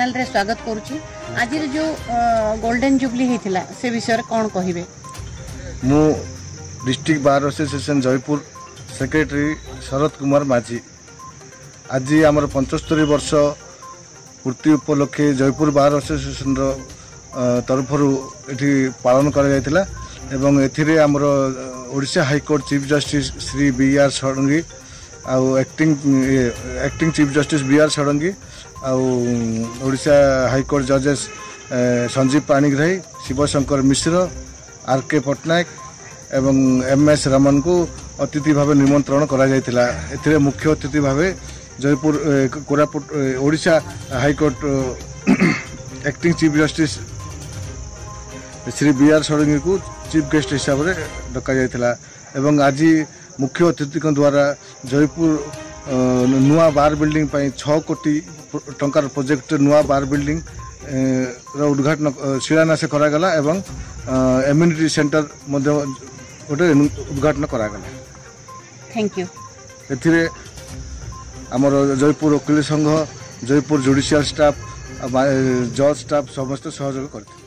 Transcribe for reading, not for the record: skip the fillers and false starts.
Channel रे स्वागत करुच्ची। आज जो गोल्डन जुबली होता से विषय कौन कहे? मु district bar association Jaipur secretary Sharad Kumar Majhi. आज आमर 75 वर्ष पूर्ति उपलक्षे जयपुर बार एसोसिएशन तरफ ये पालन करा एवं एथिरे आमर Odisha high court chief justice Shri B R. Sarangi आउ acting chief justice B R. Sarangi आउ ओडिशा हाईकोर्ट जजेस संजीव पाणिग्राही, शिवशंकर मिश्र, आर.के. पट्टनायक एवं एम.एस. रमन को अतिथि भाव निमंत्रण करा जायतिला। एथिरे मुख्य अतिथि भाव Jaipur Koraput Odisha high court acting chief justice Shri B R. Shadangi को चीफ गेस्ट हिसाब से डका जायतिला एवं आज मुख्य अतिथि द्वारा जयपुर नुआ बार बिल्डिंग 6 कोटी टंकार प्रोजेक्ट नुआ बार बिल्डिंग उद्घाटन शिलान्यास करागला एवं एम्यूनिटी सेंटर गोटे उद्घाटन करागला। Thank you. एथिरे आमर जयपुर वकील संघ, जयपुर जुडिशियल स्टाफ, जज स्टाफ समस्त सहयोग करते।